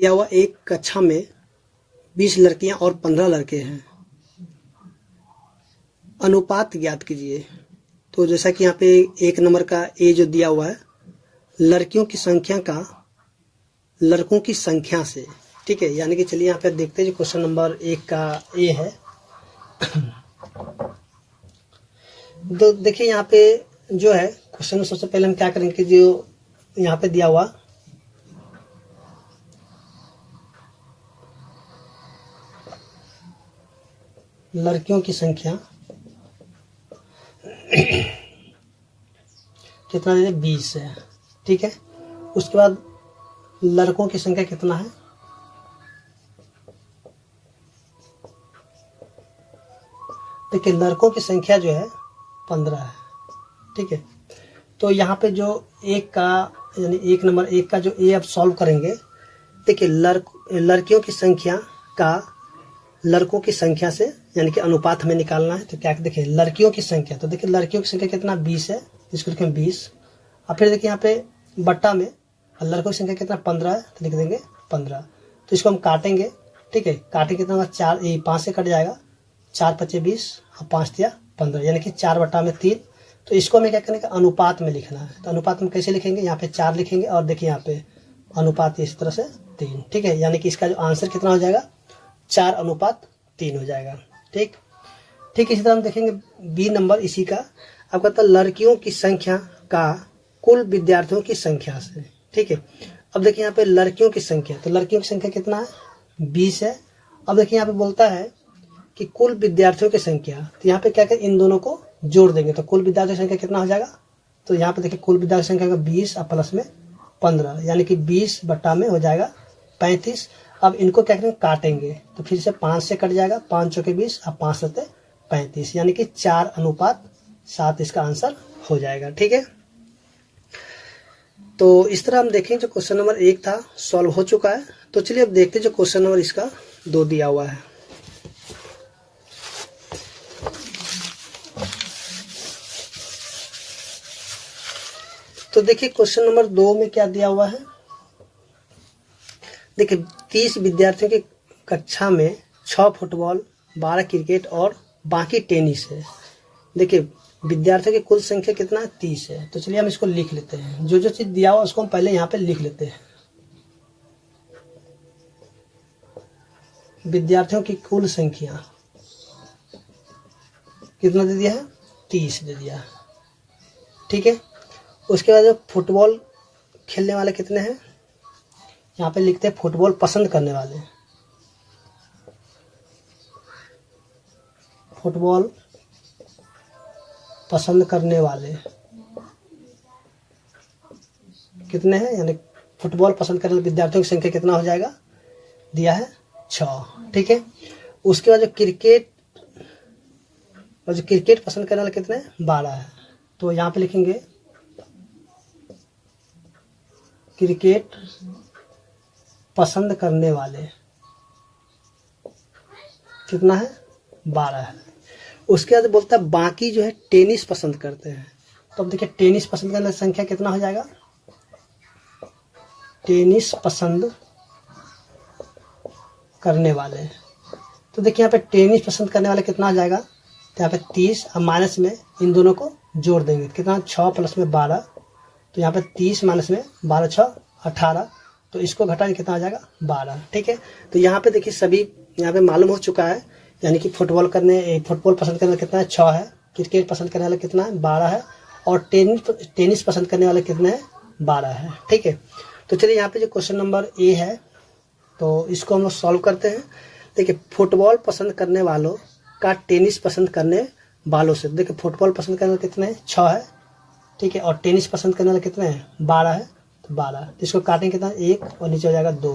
दिया हुआ एक कक्षा में 20 लड़कियां और 15 लड़के हैं, अनुपात ज्ञात कीजिए। तो जैसा कि यहाँ पे 1 नंबर का ए जो दिया हुआ है, लड़कियों की संख्या का लड़कों की संख्या से, ठीक है। यानी कि चलिए यहाँ पे देखते हैं जो क्वेश्चन नंबर 1 का ए है। तो देखिए यहाँ पे जो है क्वेश्चन में सबसे पहले हम क्या करेंगे कि जो यहाँ पे दिया हुआ लड़कियों की संख्या कितना दे 20 है, ठीक है। उसके बाद लड़कों की संख्या कितना है, देखिए लड़कों की संख्या जो है 15 है, ठीक है। तो यहाँ पे जो एक का यानी 1 नंबर 1 का जो ए अब सॉल्व करेंगे, देखिए लड़कियों की संख्या का लड़कों की संख्या से यानी कि अनुपात हमें निकालना है। तो क्या देखिए लड़कियों की संख्या, तो देखिए लड़कियों की संख्या कितना 20 है, इसको लिखें 20। और फिर देखिए यहाँ पे बट्टा में लड़कों की संख्या कितना 15 है, तो लिख देंगे 15। तो इसको हम काटेंगे, ठीक है। काटेंगे कितना 4, 5 से कट जाएगा, 4 5 20 और 5 दिया 15, यानी कि 4/3। तो इसको हमें क्या करने का अनुपात में लिखना है। तो अनुपात में कैसे लिखेंगे, यहाँ पे 4 लिखेंगे और देखिए यहाँ पे अनुपात इस तरह से 3, ठीक है। यानी कि इसका जो आंसर कितना हो जाएगा 4/3 हो जाएगा, ठीक। इसी तरह हम देखेंगे बी नंबर इसी का। अब कहता है लड़कियों की संख्या का कुल विद्यार्थियों की संख्या से, ठीक है। अब देखिए यहाँ पे लड़कियों की संख्या, तो लड़कियों की संख्या कितना है 20 है। अब देखिए यहाँ पे बोलता है कि कुल विद्यार्थियों की संख्या, तो यहाँ पे क्या करें इन दोनों को जोड़ देंगे। तो कुल विद्यार्थियों की संख्या कितना हो जाएगा, तो यहाँ पे देखिए कुल विद्यार्थी संख्या का 20 और प्लस में 15, यानी कि 20 बट्टा में हो जाएगा 35। अब इनको क्या करेंगे काटेंगे, तो फिर से 5 से कट जाएगा, 5 चौके 20 और 5 सत्ते 35, यानी कि 4/7 इसका आंसर हो जाएगा, ठीक है। तो इस तरह हम देखें जो क्वेश्चन नंबर 1 था सॉल्व हो चुका है। तो चलिए अब देखते हैं जो क्वेश्चन नंबर इसका 2 दिया हुआ है। तो देखिए क्वेश्चन नंबर 2 में क्या दिया हुआ है, देखिए 30 विद्यार्थियों की कक्षा में 6 फुटबॉल, 12 क्रिकेट और बाकी टेनिस है। देखिए विद्यार्थियों की कुल संख्या कितना है 30 है। तो चलिए हम इसको लिख लेते हैं, जो जो चीज दिया हुआ उसको हम पहले यहाँ पे लिख लेते हैं। विद्यार्थियों की कुल संख्या कितना दे दिया है 30 दे दिया, ठीक है। उसके बाद फुटबॉल खेलने वाले कितने हैं, यहाँ पे लिखते हैं फुटबॉल पसंद करने वाले, फुटबॉल पसंद करने वाले कितने हैं, यानी फुटबॉल पसंद करने वाले विद्यार्थियों की संख्या कितना हो जाएगा दिया है 6, ठीक है। उसके बाद जो क्रिकेट पसंद करने वाले कितने हैं 12 है। तो यहाँ पे लिखेंगे क्रिकेट पसंद करने वाले कितना है 12 है। उसके बाद बोलता है बाकी जो है टेनिस पसंद करते हैं। तो अब देखिए टेनिस पसंद करने की संख्या कितना हो जाएगा, टेनिस पसंद करने वाले, तो देखिए यहाँ पे टेनिस पसंद करने वाले कितना हो जाएगा, तो यहाँ पे 30 और माइनस में इन दोनों को जोड़ देंगे, कितना 6 प्लस में 12, तो यहाँ पे 30 माइनस में 12 6 18, तो इसको घटाएंगे कितना आ जाएगा 12, ठीक है। तो यहाँ पे देखिए सभी यहाँ पे मालूम हो चुका है, यानी कि फुटबॉल पसंद करने वाला कितना है 6 है, क्रिकेट पसंद करने वाला कितना है 12 है, और टेनिस पसंद करने वाले कितने हैं 12 है, ठीक है। तो चलिए यहाँ पे जो क्वेश्चन नंबर ए है तो इसको हम लोग सॉल्व करते हैं। देखिए फुटबॉल पसंद करने वालों का टेनिस पसंद करने वालों से, देखिए फुटबॉल पसंद करने वाले कितने हैं 6 है, ठीक है, और टेनिस पसंद करने वाले कितने हैं 12 है, तो 12, इसको काटेंगे कितना 1 और नीचे हो जाएगा 2,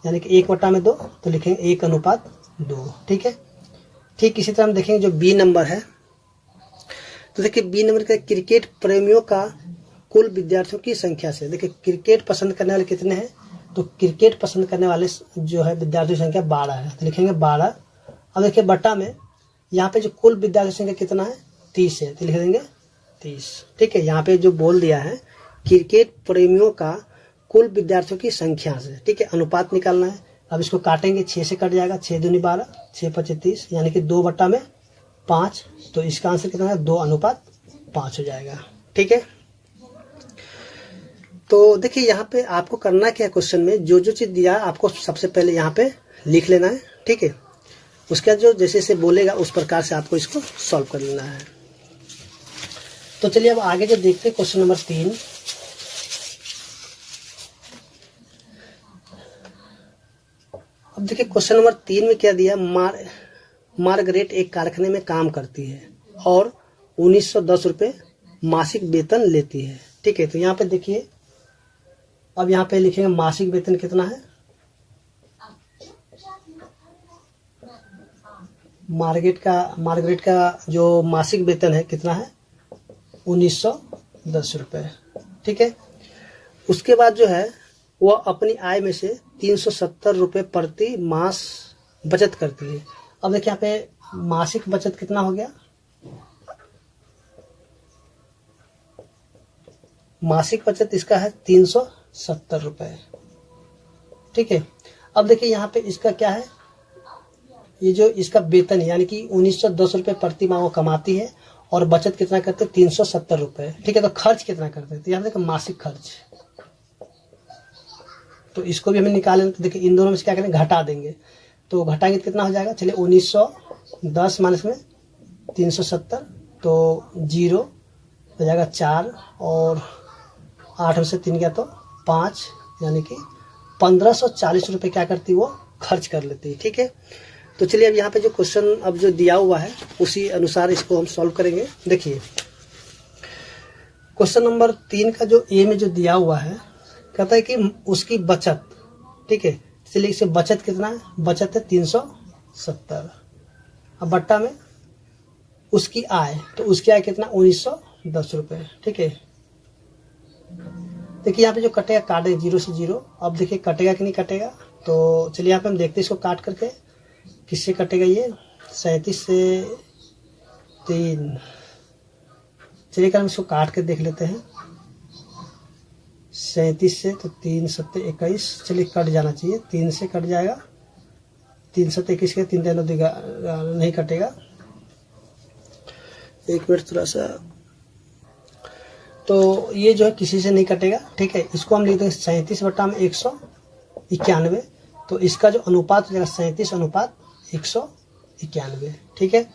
यानी कि 1/2, तो लिखेंगे 1/2, ठीक है। ठीक इसी तरह हम देखेंगे जो बी नंबर है, तो देखिए बी नंबर का क्रिकेट प्रेमियों का कुल विद्यार्थियों की संख्या से, देखिए क्रिकेट पसंद करने वाले कितने हैं, तो क्रिकेट पसंद करने वाले जो है विद्यार्थियों की संख्या 12 है, तो लिखेंगे 12। अब देखिए बट्टा में यहाँ पे जो कुल विद्यार्थियों की संख्या कितना है 30 है, तो लिख देंगे 30, ठीक है। यहाँ पे जो बोल दिया है क्रिकेट प्रेमियों का कुल विद्यार्थियों की संख्या से, ठीक है, अनुपात निकालना है। अब इसको काटेंगे, 6 से कट जाएगा, 6 दूनी 12, 6 पचे 30, यानी कि 2/5। तो इसका आंसर कितना है, 2:5 हो जाएगा, ठीक है। तो देखिए यहाँ पे आपको करना क्या है, क्वेश्चन में जो जो चीज दिया आपको सबसे पहले यहाँ पे लिख लेना है, ठीक है। उसके बाद जो जैसे जैसे बोलेगा उस प्रकार से आपको इसको सॉल्व कर लेना है। तो चलिए अब आगे जो देखते हैं क्वेश्चन नंबर 3। अब देखिए क्वेश्चन नंबर 3 में क्या दिया, मार्गरेट एक कारखाने में काम करती है और 1910 रुपये मासिक वेतन लेती है, ठीक है। तो यहाँ पे देखिए, अब यहाँ पे लिखेंगे मासिक वेतन कितना है। मार्गरेट का जो मासिक वेतन है कितना है, 1910 रुपये, ठीक है। उसके बाद जो है वह अपनी आय में से 370 रुपये प्रति मास बचत करती है। अब देखिए यहाँ पे मासिक बचत कितना हो गया, मासिक बचत इसका है 370 रुपये, ठीक है। अब देखिए यहाँ पे इसका क्या है, ये जो इसका वेतन है यानी कि 1910 रुपये प्रति माह वो कमाती है और बचत कितना करते हैं, 370 रुपये, ठीक है। तो खर्च कितना करते हैं, तो यहाँ देखो मासिक खर्च, तो इसको भी हमें निकालें। तो देखिए इन दोनों में से क्या करेंगे, घटा देंगे। तो घटाएंगे तो कितना हो जाएगा, चलिए 1910 माइनस में 370, तो 0 हो जाएगा 4, और 8 में से 3 गया तो 5, यानी कि 1540 रुपये क्या करती है, वो खर्च कर लेती है, ठीक है। तो चलिए अब यहाँ पे जो क्वेश्चन अब जो दिया हुआ है उसी अनुसार इसको हम सॉल्व करेंगे। देखिए क्वेश्चन नंबर 3 का जो ए में जो दिया हुआ है, कहता है कि उसकी बचत, ठीक है। चलिए इसे बचत कितना है, बचत है 370। अब बट्टा में उसकी आय, तो उसकी आय कितना, 1910 रुपये, ठीक है। देखिए यहाँ पे जो कटेगा काटे 0 से 0। अब देखिए कटेगा कि नहीं कटेगा, तो चलिए यहाँ पे हम देखते हैं इसको काट करके किससे कटेगा, ये 37 से 3। चलिए हम इसको काट के देख लेते हैं, 37 से, तो 3 7 21, चलिए कट जाना चाहिए, 3 से कट जाएगा, 3 7 21 के 3 3 नहीं कटेगा, 1 मिनट थोड़ा सा। तो ये जो है किसी से नहीं कटेगा, ठीक है। इसको हम लिख देंगे 37/191। तो इसका जो अनुपात हो जाएगा 37/191, ठीक है।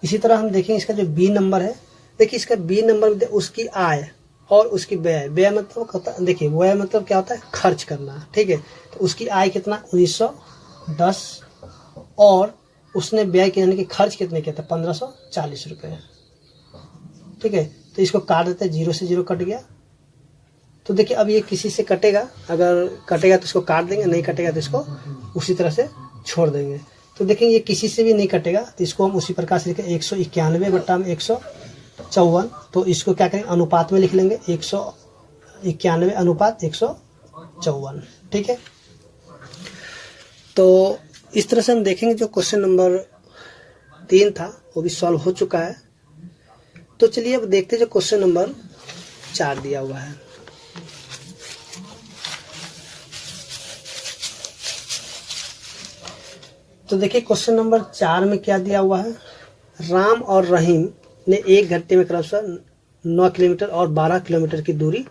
इसी तरह हम देखेंगे इसका जो बी नंबर है। देखिए इसका बी नंबर में उसकी आय और उसकी व्यय, व्यय मतलब देखिए व्यय मतलब क्या होता है, खर्च करना, ठीक है। तो उसकी आय कितना 1910 और उसने व्यय किया यानी कि खर्च कितने किया था, 1540 रुपये, ठीक है। तो इसको काट देते हैं, 0 से 0 कट गया। तो देखिए अब ये किसी से कटेगा, अगर कटेगा तो इसको काट देंगे, नहीं कटेगा तो इसको उसी तरह से छोड़ देंगे। तो देखेंगे ये किसी से भी नहीं कटेगा, तो इसको हम उसी प्रकार से लिखें 191/154। तो इसको क्या करेंगे, अनुपात में लिख लेंगे, 191/154, ठीक है। तो इस तरह से हम देखेंगे जो क्वेश्चन नंबर 3 था वो भी सॉल्व हो चुका है। तो चलिए अब देखते हैं जो क्वेश्चन नंबर 4 दिया हुआ है। तो देखिए क्वेश्चन नंबर 4 में क्या दिया हुआ है, राम और रहीम ने एक घंटे में क्रमशः 9 किलोमीटर और 12 किलोमीटर की दूरी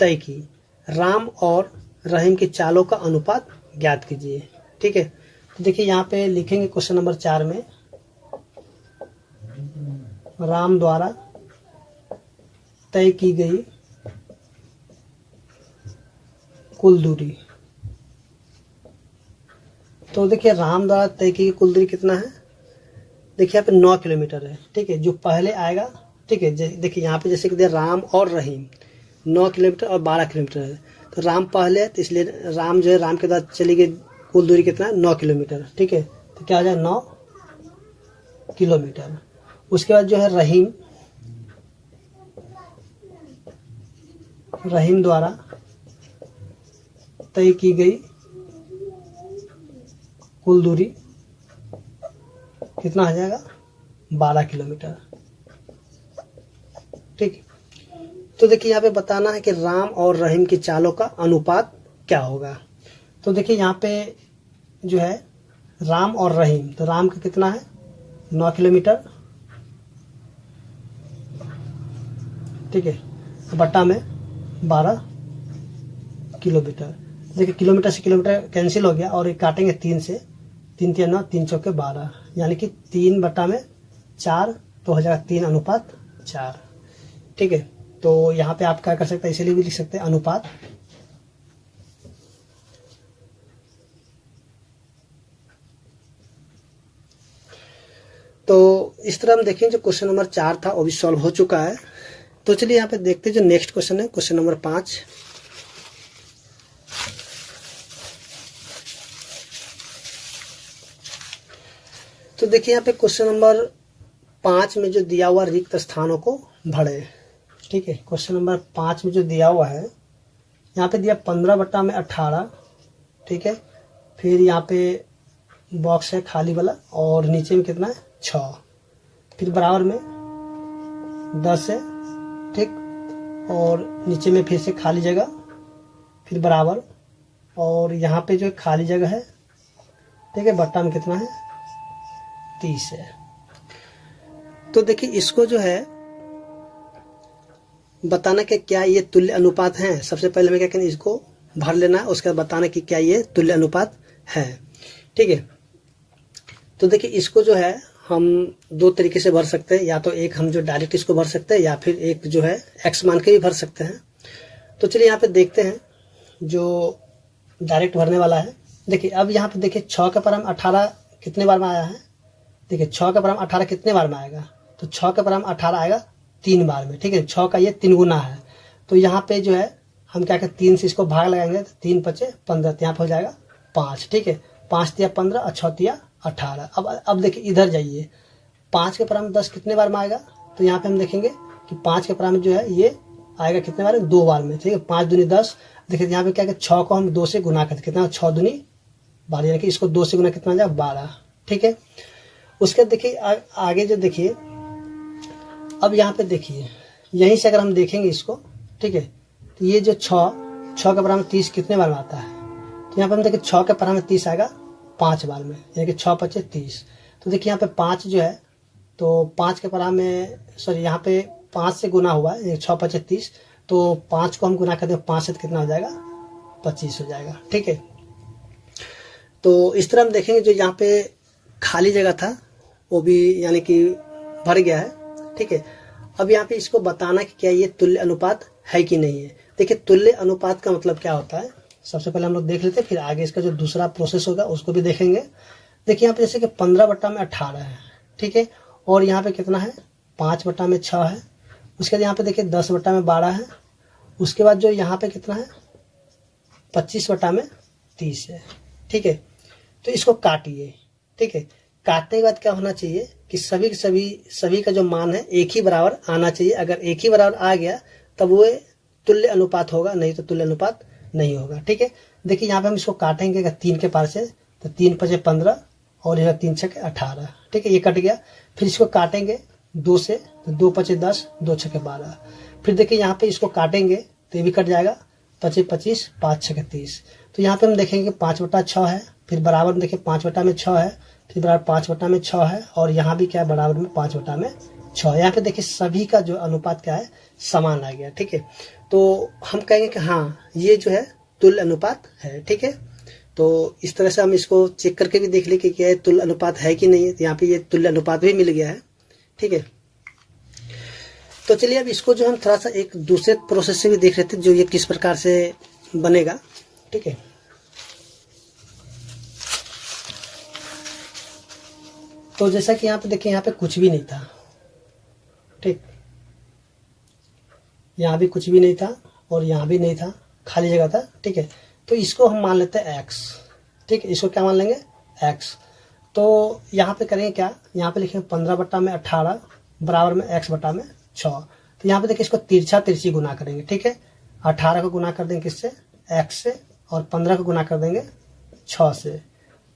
तय की। राम और रहीम की चालों का अनुपात ज्ञात कीजिए, ठीक है। तो देखिए यहाँ पे लिखेंगे क्वेश्चन नंबर 4 में, राम द्वारा तय की गई कुल दूरी। तो देखिए राम द्वारा तय की गई कुल दूरी कितना है, देखिए यहाँ पे 9 किलोमीटर है, ठीक है। जो पहले आएगा, ठीक है, देखिए यहाँ पे जैसे कि दिया राम और रहीम 9 किलोमीटर और 12 किलोमीटर है, तो राम पहले है तो इसलिए राम जो है, राम के बाद चली गई कुल दूरी कितना है, 9 किलोमीटर, ठीक है। तो क्या हो जाए 9 किलोमीटर। उसके बाद जो है रहीम द्वारा तय की गई कुल दूरी कितना आ जाएगा, 12 किलोमीटर, ठीक। तो देखिए यहाँ पे बताना है कि राम और रहीम की चालों का अनुपात क्या होगा। तो देखिए यहाँ पे जो है राम और रहीम, तो राम का कितना है 9 किलोमीटर, ठीक है, बट्टा में 12 किलोमीटर। देखिए किलोमीटर से किलोमीटर कैंसिल हो गया और ये काटेंगे 3 से, 3 3 9 3 चौके 12, यानी कि 3 बट्टा में 4, तो हो जाएगा 3:4, ठीक है। तो यहाँ पे आप क्या कर सकते हैं, इसीलिए भी लिख सकते हैं अनुपात। तो इस तरह हम देखें जो क्वेश्चन नंबर 4 था वो भी सॉल्व हो चुका है। तो चलिए यहाँ पे देखते हैं जो नेक्स्ट क्वेश्चन है, क्वेश्चन नंबर 5। तो देखिए यहाँ पे क्वेश्चन नंबर 5 में जो दिया हुआ रिक्त स्थानों को भरे, ठीक है। क्वेश्चन नंबर 5 में जो दिया हुआ है, यहाँ पे दिया 15/18, ठीक है। फिर यहाँ पे बॉक्स है खाली वाला और नीचे में कितना है 6, फिर बराबर में 10 है, ठीक, और नीचे में फिर से खाली जगह, फिर बराबर, और यहाँ पे जो खाली जगह है, ठीक है, बट्टा में कितना है 30 है। तो देखिए इसको जो है बताना कि क्या ये तुल्य अनुपात है। सबसे पहले मैं क्या करें, इसको भर लेना है, उसके बाद बताना कि क्या ये तुल्य अनुपात है, ठीक है। तो देखिए इसको जो है हम 2 तरीके से भर सकते हैं, या तो एक हम जो डायरेक्ट इसको भर सकते हैं, या फिर एक जो है x मान के भी भर सकते हैं। तो चलिए यहाँ पे देखते हैं जो डायरेक्ट भरने वाला है। देखिए अब यहाँ पे देखिए 6 का परम 18 कितने बार में आया है, देखिए 6 का परम 18 कितने बार में आएगा, तो 6 का परम 18 आएगा 3 बार में, ठीक है। 6 का ये 3 गुना है, तो यहाँ पे जो है हम क्या करें 3 से इसको भाग लगाएंगे, तो 3 5 15, तो यहाँ पे हो जाएगा 5, ठीक है। 5 तिया 15 और 6 तिया 18। अब देखिए इधर जाइए, 5 के परम 10 कितने बार में आएगा, तो यहाँ पे हम देखेंगे कि 5 के परम जो है ये आएगा कितने बार में, 2 बार में, ठीक है। 5 दूनी 10, देखिए यहाँ पे क्या है 6 को हम 2 से गुना करते, कितना 6 दूनी 12, यानी कि इसको 2 से गुना कितना जाएगा 12, ठीक है। उसके देखिए आगे जो देखिए, अब यहाँ पे देखिए यहीं से अगर हम देखेंगे इसको, ठीक है, तो ये जो 6 का बराबर 30 कितने बार में आता है, तो यहाँ पे हम देखिए 6 के बराबर 30 आएगा 5 बार में, यानी कि 6 5 30। तो देखिए यहाँ पे 5 जो है, तो 5 के बराबर में, सॉरी यहाँ पे 5 से गुना हुआ है, 6 5 30, तो 5 को हम गुना करते हैं 5 से, तो कितना हो जाएगा 25 हो जाएगा, ठीक है। तो इस तरह हम देखेंगे जो यहाँ पे खाली जगह था वो भी यानी कि भर गया है, ठीक है। अब यहाँ पे इसको बताना कि क्या ये तुल्य अनुपात है कि नहीं है। देखिए तुल्य अनुपात का मतलब क्या होता है, सबसे पहले हम लोग देख लेते हैं, फिर आगे इसका जो दूसरा प्रोसेस होगा उसको भी देखेंगे। देखिए यहाँ पे जैसे कि 15/18 है, ठीक है, और यहाँ पे कितना है 5/6 है, उसके बाद यहाँ पे देखिए 10/12 है, उसके बाद जो यहाँ पे कितना है 25/30 है, ठीक है। तो इसको काटिए, ठीक है। काटने के बाद क्या होना चाहिए कि सभी का जो मान है एक ही बराबर आना चाहिए। अगर एक ही बराबर आ गया तब वो तुल्य अनुपात होगा, नहीं तो तुल्य अनुपात नहीं होगा, ठीक है। देखिए यहाँ पे हम इसको काटेंगे 3 के पार से, तो 3 5 15 और यह 3 6 18, ठीक है, ये कट गया। फिर इसको काटेंगे 2 से, तो 2 5 10, 2 6 12। फिर देखिए यहाँ पे इसको काटेंगे तो ये भी कट जाएगा, 25 25, 5 6 30। तो यहाँ पे हम देखेंगे 5/6 है, फिर बराबर में देखिए 5/6 है, फिर बराबर 5/6 है, और यहाँ भी क्या है बराबर में 5/6। यहाँ पे देखिए सभी का जो अनुपात क्या है समान आ गया, ठीक है। तो हम कहेंगे कि हाँ ये जो है तुल्य अनुपात है, ठीक है। तो इस तरह से हम इसको चेक करके भी देख ले कि क्या तुल्य अनुपात है कि नहीं है। तो यहाँ पे ये तुल्य अनुपात भी मिल गया है, ठीक है। तो चलिए अब इसको जो हम थोड़ा सा एक दूसरे प्रोसेस से भी देख लेते हैं, जो ये किस प्रकार से बनेगा, ठीक है। तो जैसा कि यहाँ पे देखिए यहाँ पे कुछ भी नहीं था, ठीक, यहाँ भी कुछ भी नहीं था और यहाँ भी नहीं था, खाली जगह था, ठीक है। तो इसको हम मान लेते हैं x, ठीक है, इसको क्या मान लेंगे x। तो यहाँ पे करेंगे क्या, यहाँ पे लिखेंगे 15/18 बराबर में x/6। तो यहाँ पे देखिए इसको तिरछा तिरछी गुना करेंगे, ठीक है। 18 को गुना कर देंगे किससे, x से, और 15 को गुना कर देंगे 6 से।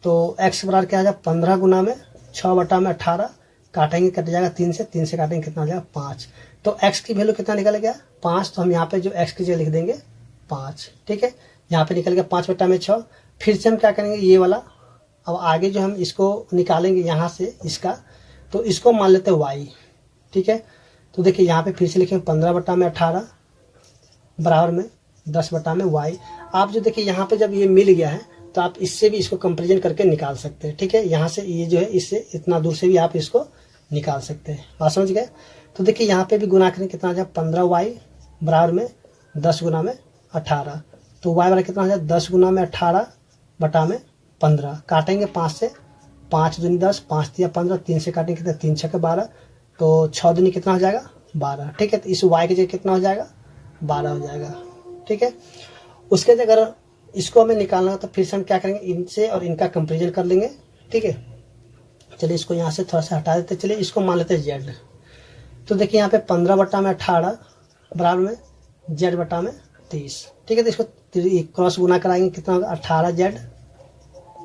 तो x बराबर क्या आ जाए 15 गुना में 6/18, काटेंगे कट जाएगा 3 से काटेंगे कितना हो जाएगा 5। तो x की वैल्यू कितना निकल गया 5। तो हम यहाँ पे जो x की जगह लिख देंगे 5। ठीक है, यहाँ पे निकल गया 5/6। फिर से हम क्या करेंगे ये वाला, अब आगे जो हम इसको निकालेंगे यहाँ से इसका, तो इसको मान लेते हैं y। ठीक है, तो देखिए यहाँ पे फिर से लिखेंगे 15/18 बराबर में 10/y। आप जो देखिए यहाँ पे जब ये मिल गया है तो आप इससे भी इसको कंपेरिजन करके निकाल सकते हैं। ठीक है, यहाँ से ये जो है इससे इतना दूर से भी आप इसको निकाल सकते हैं। बात समझ गए। तो देखिए यहाँ पे भी गुना करें कितना हो जाए 15y बराबर में 10 गुना में 18। तो y बराबर कितना हो जाए 10 गुना में 18 बटा में 15। काटेंगे 5 से, 5 दूनी 10, 5 तिया 15, 3 से काटेंगे कितना 3 छक्के 12, तो 6 दूनी कितना हो जाएगा 12। ठीक है, तो इस y की जगह कितना हो जाएगा 12 हो जाएगा। ठीक है, उसके बाद अगर इसको हमें निकालना हो तो फिर से हम क्या करेंगे इनसे और इनका कंपेरिजन कर लेंगे। ठीक है, चलिए इसको यहाँ से थोड़ा सा हटा देते, चलिए इसको मान लेते हैं z। तो देखिए यहाँ पे 15/18 बराबर में z/30। ठीक है, तो इसको क्रॉस गुना कराएंगे कितना होगा 18z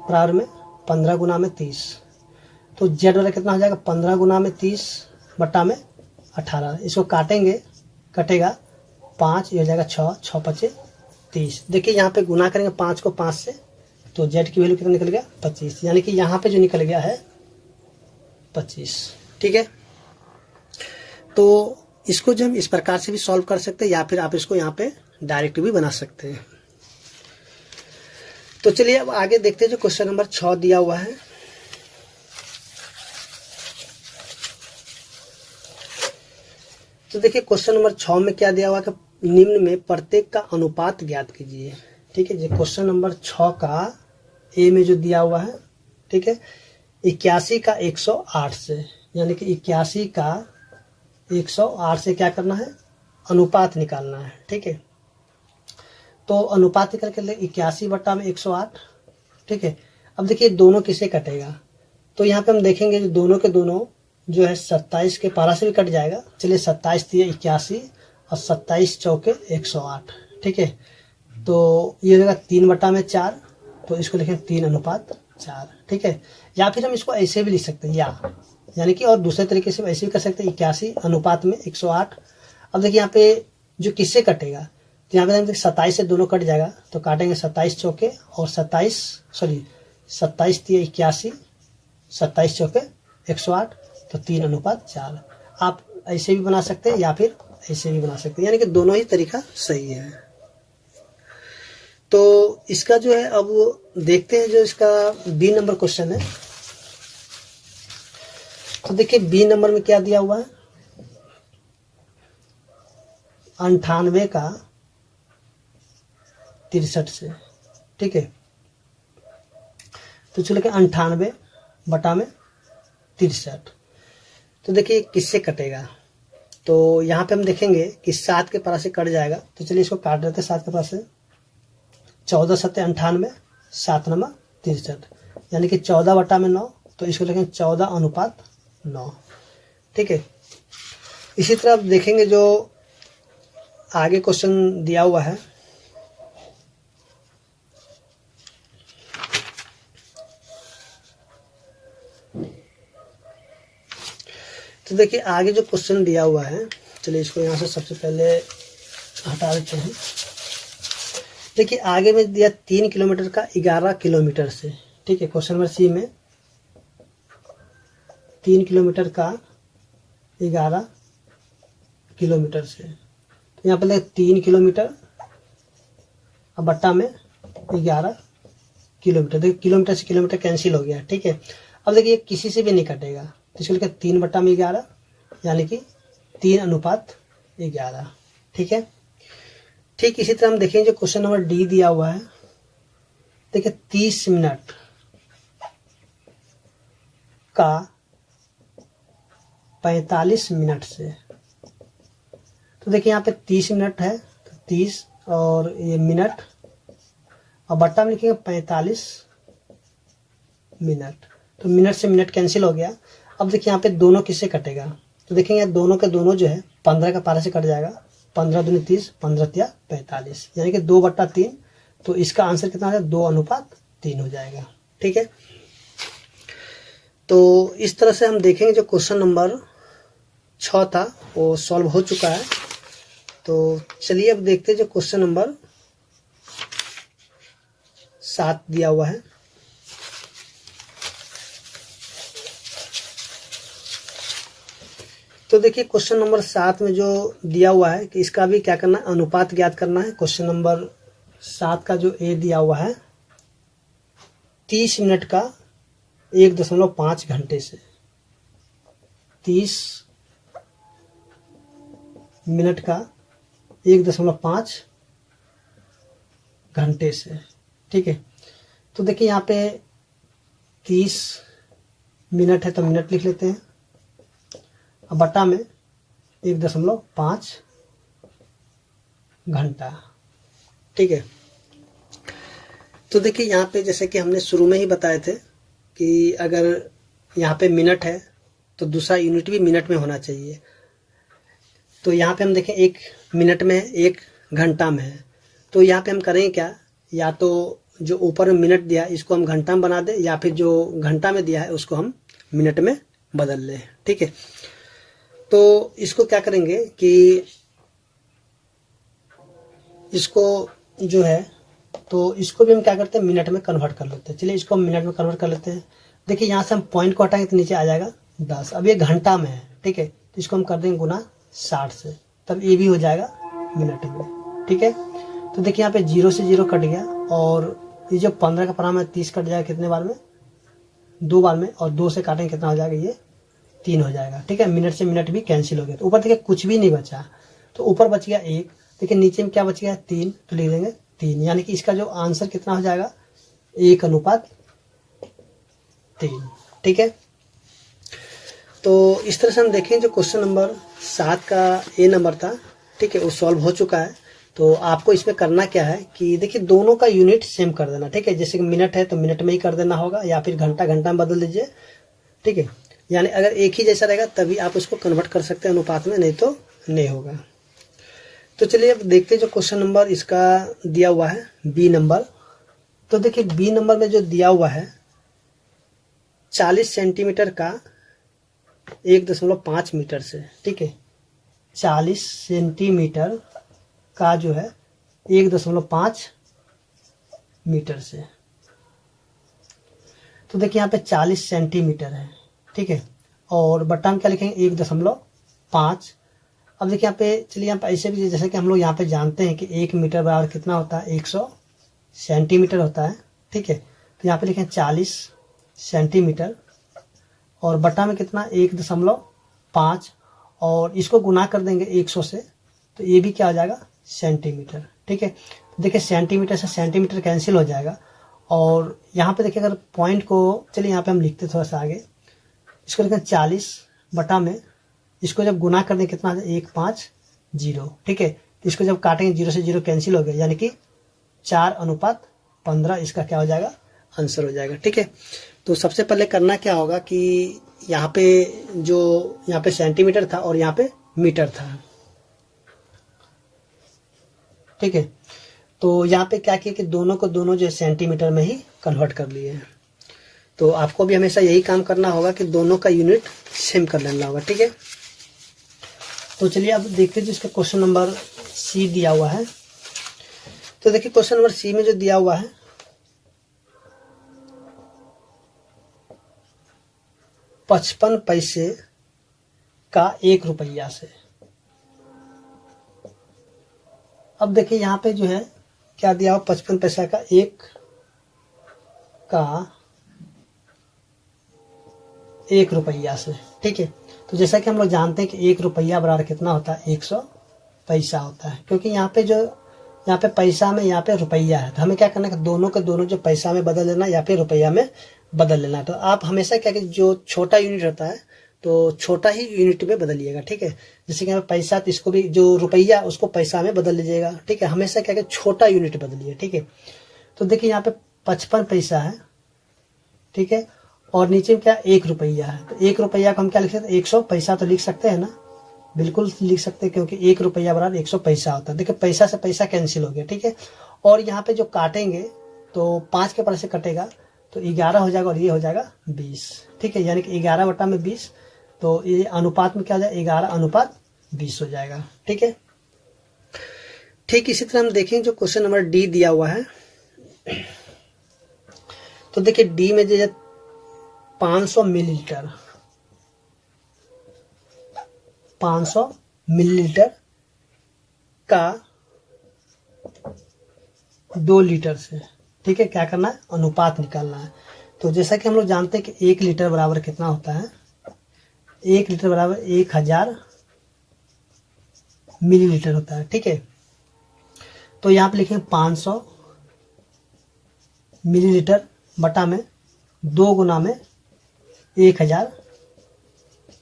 बराबर में 15 गुना में 30। तो z वाला कितना हो जाएगा 15 गुना में 30 बटा में 18। इसको काटेंगे कटेगा 5, ये हो जाएगा 6, 6 5 30। देखिए यहाँ पे गुना करेंगे 5 को 5 से, तो z की वैल्यू कितना निकल गया 25। यानी कि यहाँ पे जो निकल गया है 25। ठीक है, तो इसको जो हम इस प्रकार से भी सॉल्व कर सकते हैं या फिर आप इसको यहाँ पे डायरेक्ट भी बना सकते हैं। तो चलिए अब आगे देखते हैं जो क्वेश्चन नंबर 6 दिया हुआ है। तो देखिए क्वेश्चन नंबर 6 में क्या दिया हुआ है कि निम्न में प्रत्येक का अनुपात ज्ञात कीजिए। ठीक है, जो क्वेश्चन नंबर 6 का ए में जो दिया हुआ है, ठीक है, 81 का 108 से, यानी कि 81 का 108 से क्या करना है अनुपात निकालना है। ठीक है, तो अनुपात निकल के लिए 81 बटा में 108। ठीक है, अब देखिए दोनों किसे कटेगा, तो यहाँ पे हम देखेंगे जो दोनों के दोनों जो है 27 के पारा से भी कट जाएगा। चलिए 27 दिए 81 और 27 चौके 108। ठीक है, तो ये हो जाएगा 3 बटा में 4, तो इसको लिखें 3/4। ठीक है, या फिर हम इसको ऐसे भी लिख सकते हैं यानी कि और दूसरे तरीके से ऐसे भी कर सकते हैं 81 अनुपात में 108। अब देखिए यहाँ पे जो किससे कटेगा, तो यहाँ पे 27 से दोनों कट जाएगा, तो काटेंगे 27 चौके और 27 दिए 81, 27 चौके 108, तो 3/4। आप ऐसे भी बना सकते हैं या फिर ऐसे भी बना सकते हैं, यानी कि दोनों ही तरीका सही है। तो इसका जो है अब देखते हैं जो इसका बी नंबर क्वेश्चन है। तो देखिए बी नंबर में क्या दिया हुआ है 98 का 63 से। ठीक है, तो चलो 98 बटा में 63। तो देखिए किससे कटेगा, तो यहाँ पे हम देखेंगे कि 7 के पारा से कट जाएगा, तो चलिए इसको काट देते हैं 7 के पारा से। 14 7 98, 7 9 63, यानी कि 14 बटा में 9, तो इसको लिखेंगे 14/9। ठीक है, इसी तरह आप देखेंगे जो आगे क्वेश्चन दिया हुआ है, तो देखिए आगे जो क्वेश्चन दिया हुआ है, चलिए इसको यहाँ से सबसे पहले हटा देते हैं। देखिए आगे में दिया 3 किलोमीटर का 11 किलोमीटर से। ठीक है, क्वेश्चन नंबर सी में 3 किलोमीटर का 11 किलोमीटर से, तो यहाँ पर 3 किलोमीटर और बट्टा में 11 किलोमीटर। देखिए किलोमीटर से किलोमीटर कैंसिल हो गया। ठीक है, अब देखिए किसी से भी नहीं कटेगा, तो इसको लिखा 3 बट्टा में 11, यानी कि 3/11। ठीक है, ठीक इसी तरह हम देखेंगे जो क्वेश्चन नंबर डी दिया हुआ है। देखिए 30 मिनट का 45 मिनट से, तो देखिए यहाँ पे 30 मिनट है, तो 30 और ये मिनट और बट्टा में लिखेंगे 45 मिनट, तो मिनट से मिनट कैंसिल हो गया। अब देखिए यहाँ पे दोनों किससे कटेगा, तो देखेंगे दोनों के दोनों जो है 15 का पारा से कट जाएगा। 15 दूनी 30, 15 तिया 45, यानी कि 2/3, तो इसका आंसर कितना है 2/3 हो जाएगा। ठीक है, तो इस तरह से हम देखेंगे जो क्वेश्चन नंबर 6 था वो सॉल्व हो चुका है। तो चलिए अब देखते हैं जो क्वेश्चन नंबर 7 दिया हुआ है। तो देखिए क्वेश्चन नंबर 7 में जो दिया हुआ है कि इसका भी क्या करना है, अनुपात ज्ञात करना है। क्वेश्चन नंबर 7 का जो ए दिया हुआ है 30 मिनट का 1.5 घंटे से, 30 मिनट का 1.5 घंटे से, ठीक है। तो देखिए यहाँ पे 30 मिनट है तो मिनट लिख लेते हैं, अब बटा में 1.5 घंटा, ठीक है। तो देखिए यहाँ पे जैसे कि हमने शुरू में ही बताए थे कि अगर यहाँ पे मिनट है तो दूसरा यूनिट भी मिनट में होना चाहिए। तो यहाँ पे हम देखें 1 मिनट में है, 1 घंटा में है। तो यहाँ पे हम करेंगे क्या, या तो जो ऊपर में मिनट दिया है इसको हम घंटा में बना दें, या फिर जो घंटा में दिया है उसको हम मिनट में बदल लें, ठीक है। तो इसको क्या करेंगे कि इसको जो है तो इसको भी हम क्या करते हैं मिनट में कन्वर्ट कर लेते हैं। चलिए इसको हम मिनट में कन्वर्ट कर लेते हैं। देखिए यहाँ से हम पॉइंट को हटाएंगे तो नीचे आ जाएगा 10। अब ये घंटा में है, ठीक है, तो इसको हम कर देंगे गुना 60 से, तब ये भी हो जाएगा मिनट में, ठीक है। तो देखिए यहाँ पे 0 से 0 कट गया और ये जो 15 का परिणाम है 30 कट जाएगा कितने बार में, 2 बार में, और 2 से काटेंगे कितना हो जाएगा, ये 3 हो जाएगा, ठीक है। मिनट से मिनट भी कैंसिल हो गया। तो ऊपर देखिए कुछ भी नहीं बचा, तो ऊपर बच गया 1, देखिए नीचे में क्या बच गया 3, तो लिख देंगे 3, यानी कि इसका जो आंसर कितना हो जाएगा 1:3, ठीक है। तो इस तरह से हम देखें जो क्वेश्चन नंबर 7 का ए नंबर था, ठीक है, वो सॉल्व हो चुका है। तो आपको इसमें करना क्या है कि देखिए दोनों का यूनिट सेम कर देना, ठीक है। जैसे कि मिनट है तो मिनट में ही कर देना होगा, या फिर घंटा घंटा में बदल दीजिए, ठीक है। यानी अगर एक ही जैसा रहेगा तभी आप उसको कन्वर्ट कर सकते हैं अनुपात में, नहीं तो नहीं होगा। तो चलिए अब देखते हैं जो क्वेश्चन नंबर इसका दिया हुआ है बी नंबर। तो देखिए बी नंबर में जो दिया हुआ है 40 सेंटीमीटर का 1.5 मीटर से, ठीक है, 40 सेंटीमीटर का जो है 1.5 मीटर से। तो देखिए यहाँ पे 40 सेंटीमीटर है, ठीक है, और बट्टा में क्या लिखेंगे 1.5। अब देखिए यहाँ पे चलिए यहाँ पे ऐसे भी जैसे कि हम लोग यहाँ पे जानते हैं कि 1 मीटर बराबर कितना होता है 100 सेंटीमीटर होता है, ठीक है। तो यहाँ पे लिखें 40 सेंटीमीटर और बट्टा में कितना 1.5, और इसको गुना कर देंगे 100 से, तो ये भी क्या हो जाएगा सेंटीमीटर, ठीक है। देखिए सेंटीमीटर से सेंटीमीटर कैंसिल हो जाएगा। और यहाँ पे देखिए अगर पॉइंट को, चलिए यहाँ पे हम लिखते थोड़ा सा आगे, इसको लिखें 40 बटा में, इसको जब गुना कर दें कितना 150, ठीक है। इसको जब काटेंगे 0 से 0 कैंसिल हो गया, यानी कि 4:15 इसका क्या हो जाएगा आंसर हो जाएगा, ठीक है। तो सबसे पहले करना क्या होगा कि यहाँ पे जो यहाँ पे सेंटीमीटर था और यहाँ पे मीटर था, ठीक है। तो यहाँ पे क्या किया कि दोनों को दोनों जो सेंटीमीटर में ही कन्वर्ट कर लिए हैं। तो आपको भी हमेशा यही काम करना होगा कि दोनों का यूनिट सेम कर लेना होगा, ठीक है। तो चलिए अब देखते हैं जिसका क्वेश्चन नंबर सी दिया हुआ है। तो देखिए क्वेश्चन नंबर सी में जो दिया हुआ है 55 पैसे का 1 रुपया से। अब देखिए यहाँ पे जो है क्या दिया हुआ 55 पैसा का 1 रुपया से, ठीक है। तो जैसा कि हम लोग जानते हैं कि 1 रुपया बराबर कितना होता है 100 पैसा होता है, क्योंकि यहाँ पे जो यहाँ पे पैसा में यहाँ पे रुपया है, तो हमें क्या करना है कि दोनों के दोनों जो पैसा में बदल लेना या फिर रुपया में बदल लेना। तो आप हमेशा क्या कि जो छोटा यूनिट होता है तो छोटा ही यूनिट में बदलिएगा, ठीक है। जैसे कि यहाँ पे पैसा, तो इसको भी जो रुपया उसको पैसा में बदल लीजिएगा, ठीक है। हमेशा क्या कि छोटा यूनिट बदलिए, ठीक है। तो देखिए यहाँ पे 55 पैसा है, ठीक है, और नीचे में क्या 1 रुपया है। तो 1 रुपया को हम क्या लिख सकते हैं 100 पैसा तो लिख सकते हैं ना, बिल्कुल लिख सकते हैं, क्योंकि 1 रुपया बराबर 100 पैसा होता है। देखिए पैसा से पैसा कैंसिल हो गया, ठीक है। और यहाँ पे जो काटेंगे तो 5 के पर से कटेगा, तो 11 हो जाएगा और ये हो जाएगा 20। ठीक है, यानी कि 11/20, तो ये अनुपात में क्या हो जाएगा, 11:20 हो जाएगा। ठीक है, ठीक इसी तरह हम देखें जो क्वेश्चन नंबर डी दिया हुआ है। तो देखिए डी में जो 500 मिलीलीटर 500 मिलीलीटर का 2 लीटर से, ठीक है, क्या करना है, अनुपात निकालना है। तो जैसा कि हम लोग जानते हैं कि 1 लीटर बराबर कितना होता है, 1 लीटर बराबर 1000 मिलीलीटर होता है। ठीक है, तो यहाँ पे लिखेंगे 500 मिलीलीटर बटा में 2 गुना में 1000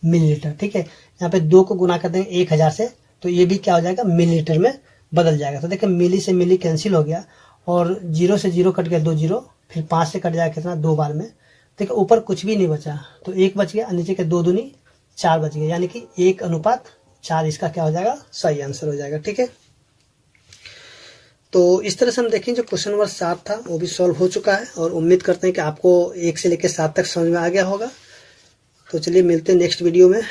मिलीलीटर। ठीक है, यहाँ पे 2 को गुना कर देंगे 1000 से, तो ये भी क्या हो जाएगा, मिलीलीटर में बदल जाएगा। तो देखिए मिली से मिली कैंसिल हो गया और 0 से 0 कट गया 2 0, फिर 5 से कट जाएगा कितना, 2 बार में। देखिए ऊपर कुछ भी नहीं बचा, तो 1 बच गया, नीचे के 2 दूनी 4 बच गया, यानी कि 1:4 इसका क्या हो जाएगा, सही आंसर हो जाएगा। ठीक है, तो इस तरह से हम देखें जो क्वेश्चन नंबर 7 था वो भी सॉल्व हो चुका है, और उम्मीद करते हैं कि आपको 1 से लेकर 7 तक समझ में आ गया होगा। तो चलिए मिलते हैं नेक्स्ट वीडियो में।